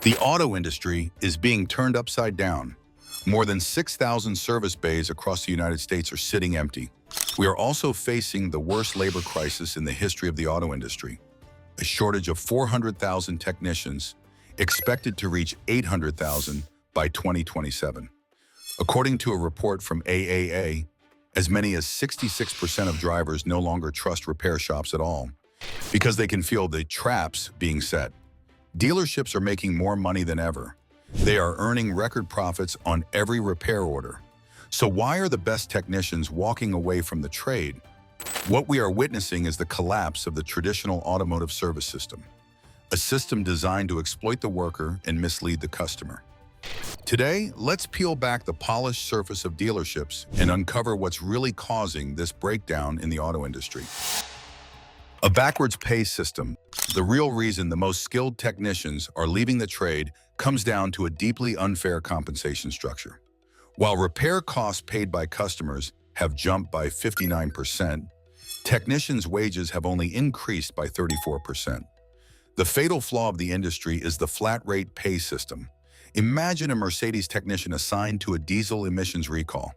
The auto industry is being turned upside down. More than 6,000 service bays across the United States are sitting empty. We are also facing the worst labor crisis in the history of the auto industry. A shortage of 400,000 technicians, expected to reach 800,000 by 2027. According to a report from AAA, as many as 66% of drivers no longer trust repair shops at all because they can feel the traps being set. Dealerships are making more money than ever. They are earning record profits on every repair order. So why are the best technicians walking away from the trade? What we are witnessing is the collapse of the traditional automotive service system, a system designed to exploit the worker and mislead the customer. Today, let's peel back the polished surface of dealerships and uncover what's really causing this breakdown in the auto industry. A backwards pay system. The real reason the most skilled technicians are leaving the trade comes down to a deeply unfair compensation structure. While repair costs paid by customers have jumped by 59%, technicians' wages have only increased by 34%. The fatal flaw of the industry is the flat-rate pay system. Imagine a Mercedes technician assigned to a diesel emissions recall.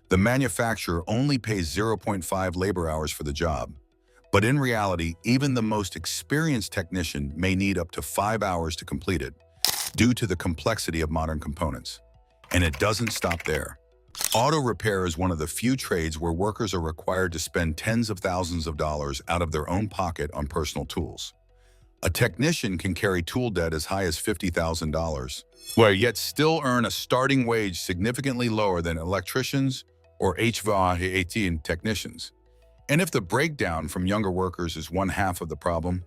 The manufacturer only pays 0.5 labor hours for the job. But in reality, even the most experienced technician may need up to 5 hours to complete it, due to the complexity of modern components. And it doesn't stop there. Auto repair is one of the few trades where workers are required to spend tens of thousands of dollars out of their own pocket on personal tools. A technician can carry tool debt as high as $50,000, while yet still earn a starting wage significantly lower than electricians or HVAC technicians. And if the breakdown from younger workers is one half of the problem,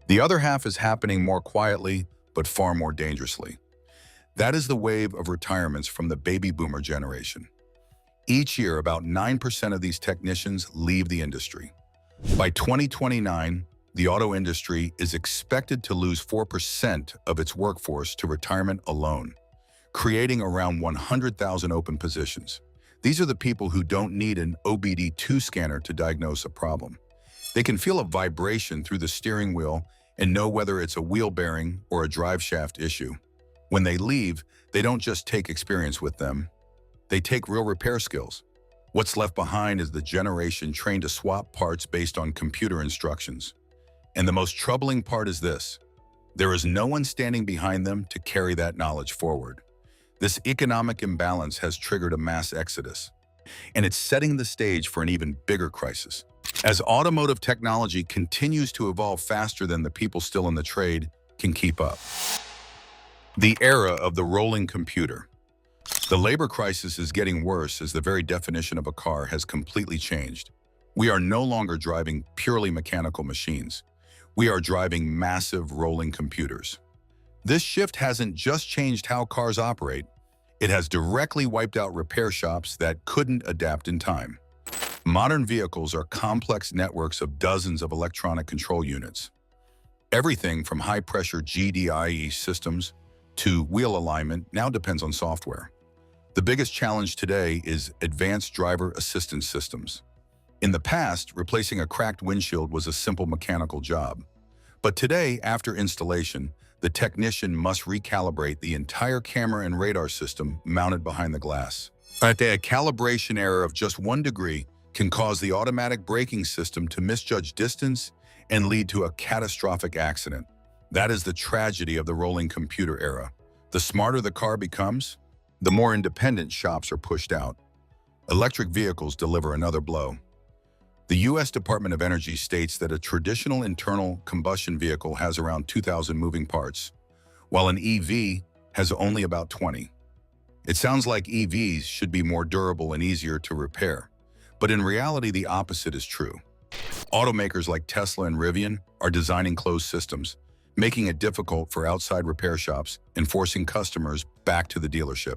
the other half is happening more quietly but far more dangerously. That is the wave of retirements from the baby boomer generation. Each year, about 9% of these technicians leave the industry. By 2029, the auto industry is expected to lose 4% of its workforce to retirement alone, creating around 100,000 open positions. These are the people who don't need an OBD2 scanner to diagnose a problem. They can feel a vibration through the steering wheel and know whether it's a wheel bearing or a drive shaft issue. When they leave, they don't just take experience with them, they take real repair skills. What's left behind is the generation trained to swap parts based on computer instructions. And the most troubling part is this: there is no one standing behind them to carry that knowledge forward. This economic imbalance has triggered a mass exodus, and it's setting the stage for an even bigger crisis. As automotive technology continues to evolve faster than the people still in the trade can keep up. The era of the rolling computer. The labor crisis is getting worse as the very definition of a car has completely changed. We are no longer driving purely mechanical machines. We are driving massive rolling computers. This shift hasn't just changed how cars operate, it has directly wiped out repair shops that couldn't adapt in time. Modern vehicles are complex networks of dozens of electronic control units. Everything from high-pressure GDIE systems to wheel alignment now depends on software. The biggest challenge today is advanced driver assistance systems. In the past, replacing a cracked windshield was a simple mechanical job. But today, after installation, the technician must recalibrate the entire camera and radar system mounted behind the glass. A calibration error of just 1 degree can cause the automatic braking system to misjudge distance and lead to a catastrophic accident. That is the tragedy of the rolling computer era. The smarter the car becomes, the more independent shops are pushed out. Electric vehicles deliver another blow. The U.S. Department of Energy states that a traditional internal combustion vehicle has around 2,000 moving parts, while an EV has only about 20. It sounds like EVs should be more durable and easier to repair, but in reality, the opposite is true. Automakers like Tesla and Rivian are designing closed systems, making it difficult for outside repair shops and forcing customers back to the dealership.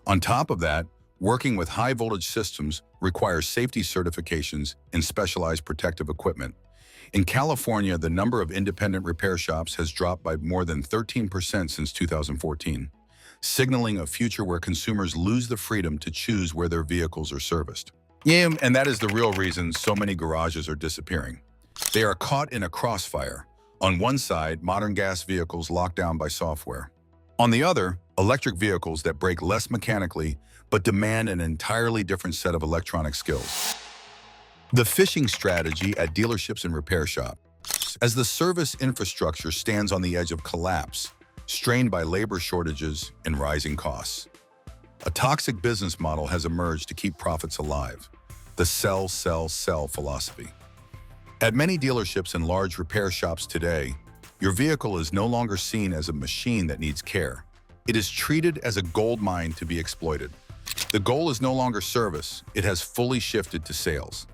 On top of that, working with high-voltage systems requires safety certifications and specialized protective equipment. In California, the number of independent repair shops has dropped by more than 13% since 2014, signaling a future where consumers lose the freedom to choose where their vehicles are serviced. Yeah, and that is the real reason so many garages are disappearing. They are caught in a crossfire. On one side, modern gas vehicles locked down by software. On the other, electric vehicles that brake less mechanically but demand an entirely different set of electronic skills. The phishing strategy at dealerships and repair shops. As the service infrastructure stands on the edge of collapse, strained by labor shortages and rising costs, a toxic business model has emerged to keep profits alive: the sell, sell, sell philosophy. At many dealerships and large repair shops today, your vehicle is no longer seen as a machine that needs care. It is treated as a gold mine to be exploited. The goal is no longer service, it has fully shifted to sales.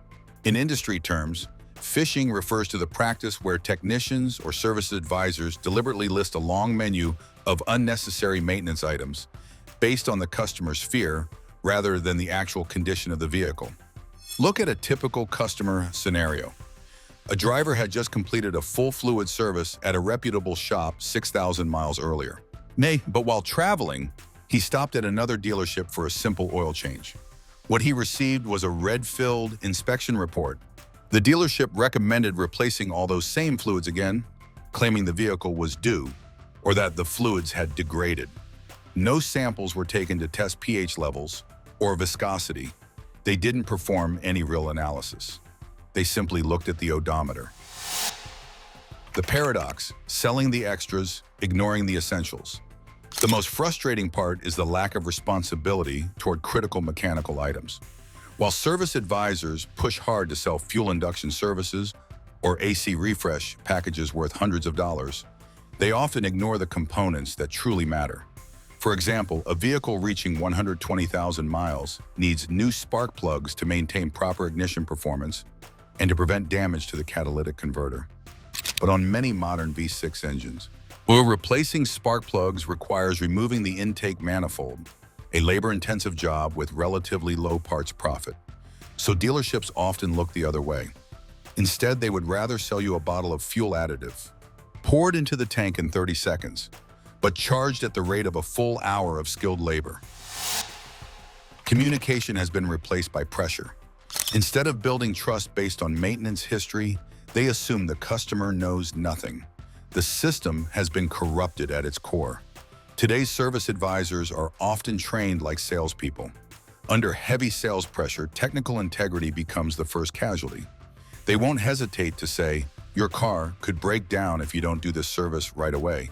In industry terms, phishing refers to the practice where technicians or service advisors deliberately list a long menu of unnecessary maintenance items based on the customer's fear rather than the actual condition of the vehicle. Look at a typical customer scenario. A driver had just completed a full fluid service at a reputable shop 6,000 miles earlier. But while traveling, he stopped at another dealership for a simple oil change. What he received was a red-filled inspection report. The dealership recommended replacing all those same fluids again, claiming the vehicle was due or that the fluids had degraded. No samples were taken to test pH levels or viscosity. They didn't perform any real analysis. They simply looked at the odometer. The paradox: selling the extras, ignoring the essentials. The most frustrating part is the lack of responsibility toward critical mechanical items. While service advisors push hard to sell fuel induction services or AC refresh packages worth hundreds of dollars, they often ignore the components that truly matter. For example, a vehicle reaching 120,000 miles needs new spark plugs to maintain proper ignition performance and to prevent damage to the catalytic converter. But on many modern V6 engines, replacing spark plugs requires removing the intake manifold, a labor-intensive job with relatively low parts profit. So dealerships often look the other way. Instead, they would rather sell you a bottle of fuel additive, poured into the tank in 30 seconds, but charged at the rate of a full hour of skilled labor. Communication has been replaced by pressure. Instead of building trust based on maintenance history, they assume the customer knows nothing. The system has been corrupted at its core. Today's service advisors are often trained like salespeople. Under heavy sales pressure, technical integrity becomes the first casualty. They won't hesitate to say, "Your car could break down if you don't do this service right away,"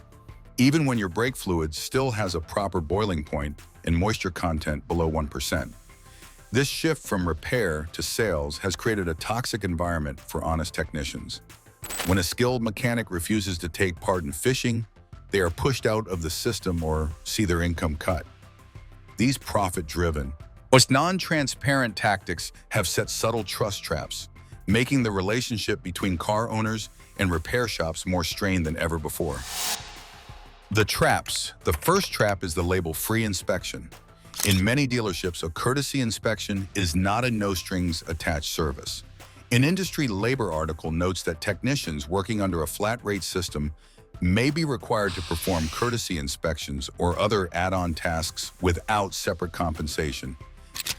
even when your brake fluid still has a proper boiling point and moisture content below 1%. This shift from repair to sales has created a toxic environment for honest technicians. When a skilled mechanic refuses to take part in phishing, they are pushed out of the system or see their income cut. These profit-driven, non-transparent tactics have set subtle trust traps, making the relationship between car owners and repair shops more strained than ever before. The traps. The first trap is the label free inspection. In many dealerships, a courtesy inspection is not a no-strings-attached service. An industry labor article notes that technicians working under a flat-rate system may be required to perform courtesy inspections or other add-on tasks without separate compensation,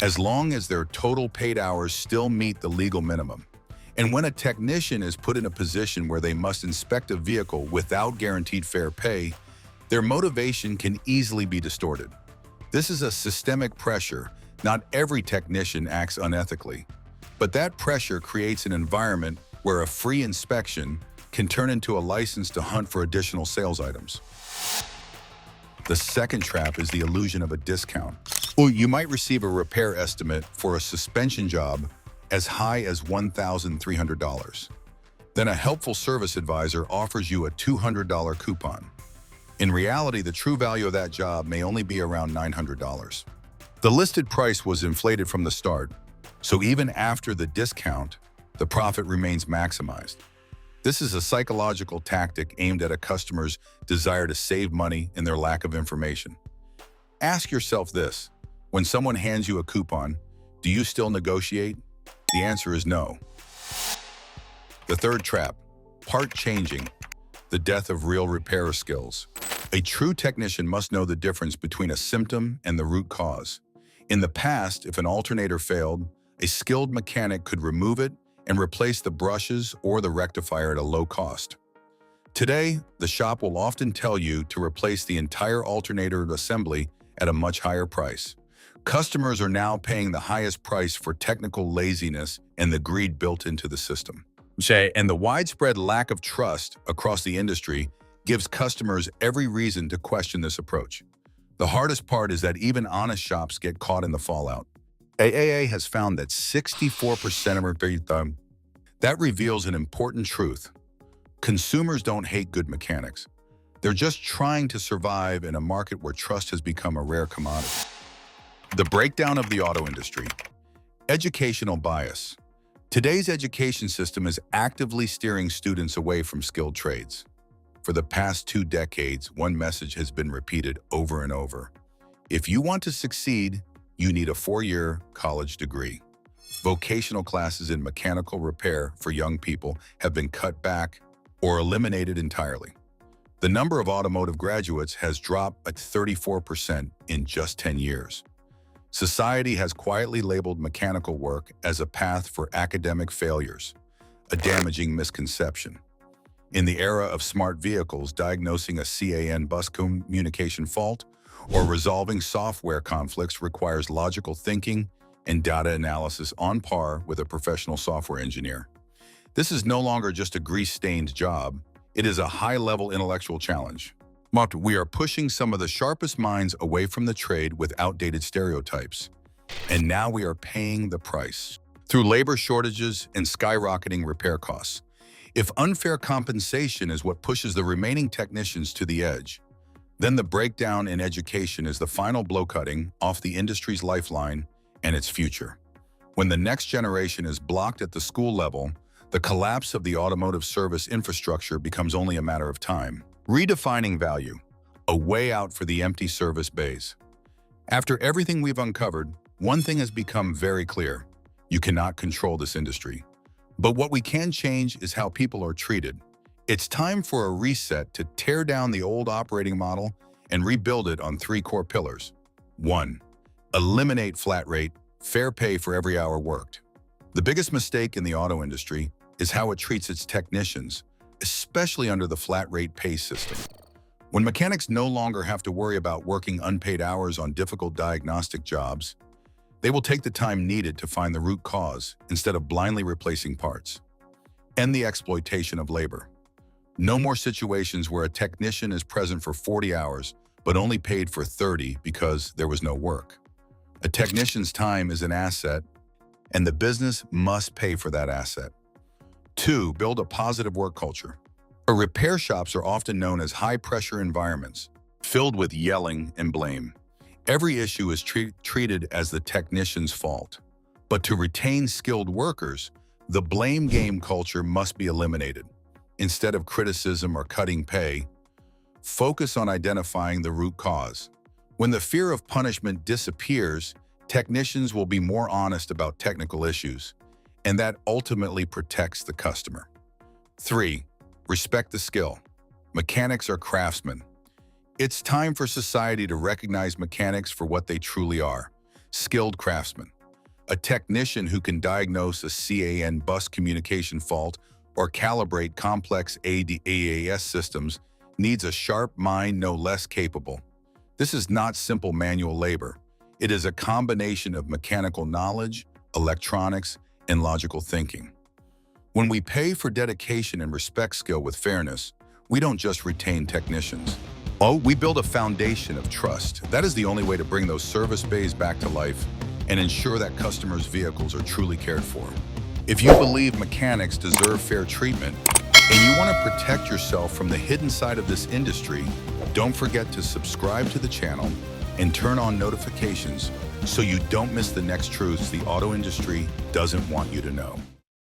as long as their total paid hours still meet the legal minimum. And when a technician is put in a position where they must inspect a vehicle without guaranteed fair pay, their motivation can easily be distorted. This is a systemic pressure. Not every technician acts unethically, but that pressure creates an environment where a free inspection can turn into a license to hunt for additional sales items. The second trap is the illusion of a discount. You might receive a repair estimate for a suspension job as high as $1,300. Then a helpful service advisor offers you a $200 coupon. In reality, the true value of that job may only be around $900. The listed price was inflated from the start, so even after the discount, the profit remains maximized. This is a psychological tactic aimed at a customer's desire to save money and their lack of information. Ask yourself this: when someone hands you a coupon, do you still negotiate? The answer is no. The third trap: part changing, the death of real repair skills. A true technician must know the difference between a symptom and the root cause. In the past, if an alternator failed, a skilled mechanic could remove it and replace the brushes or the rectifier at a low cost. Today, the shop will often tell you to replace the entire alternator assembly at a much higher price. Customers are now paying the highest price for technical laziness and the greed built into the system. And the widespread lack of trust across the industry gives customers every reason to question this approach. The hardest part is that even honest shops get caught in the fallout. AAA has found that 64% of that reveals an important truth. Consumers don't hate good mechanics. They're just trying to survive in a market where trust has become a rare commodity. The breakdown of the auto industry. Educational bias. Today's education system is actively steering students away from skilled trades. For the past 2 decades, one message has been repeated over and over. If you want to succeed, you need a 4-year college degree. Vocational classes in mechanical repair for young people have been cut back or eliminated entirely. The number of automotive graduates has dropped at 34% in just 10 years. Society has quietly labeled mechanical work as a path for academic failures, a damaging misconception. In the era of smart vehicles, diagnosing a CAN bus communication fault or resolving software conflicts requires logical thinking and data analysis on par with a professional software engineer. This is no longer just a grease-stained job. It is a high-level intellectual challenge. We are pushing some of the sharpest minds away from the trade with outdated stereotypes. And now we are paying the price through labor shortages and skyrocketing repair costs. If unfair compensation is what pushes the remaining technicians to the edge, then the breakdown in education is the final blow cutting off the industry's lifeline and its future. When the next generation is blocked at the school level, the collapse of the automotive service infrastructure becomes only a matter of time. Redefining value, a way out for the empty service bays. After everything we've uncovered, one thing has become very clear. You cannot control this industry. But what we can change is how people are treated. It's time for a reset to tear down the old operating model and rebuild it on 3 core pillars. 1. Eliminate flat rate, fair pay for every hour worked. The biggest mistake in the auto industry is how it treats its technicians, especially under the flat rate pay system. When mechanics no longer have to worry about working unpaid hours on difficult diagnostic jobs, they will take the time needed to find the root cause instead of blindly replacing parts. End the exploitation of labor. No more situations where a technician is present for 40 hours but only paid for 30 because there was no work. A technician's time is an asset, and the business must pay for that asset. 2. Build a positive work culture. Repair shops are often known as high-pressure environments, filled with yelling and blame. Every issue is treated as the technician's fault. But to retain skilled workers, the blame game culture must be eliminated. Instead of criticism or cutting pay, focus on identifying the root cause. When the fear of punishment disappears, technicians will be more honest about technical issues, and that ultimately protects the customer. 3. Respect the skill. Mechanics are craftsmen. It's time for society to recognize mechanics for what they truly are: skilled craftsmen. A technician who can diagnose a CAN bus communication fault or calibrate complex ADAS systems needs a sharp mind no less capable. This is not simple manual labor. It is a combination of mechanical knowledge, electronics, and logical thinking. When we pay for dedication and respect skill with fairness, we don't just retain technicians. We build a foundation of trust. That is the only way to bring those service bays back to life and ensure that customers' vehicles are truly cared for. If you believe mechanics deserve fair treatment and you want to protect yourself from the hidden side of this industry, don't forget to subscribe to the channel and turn on notifications so you don't miss the next truths the auto industry doesn't want you to know.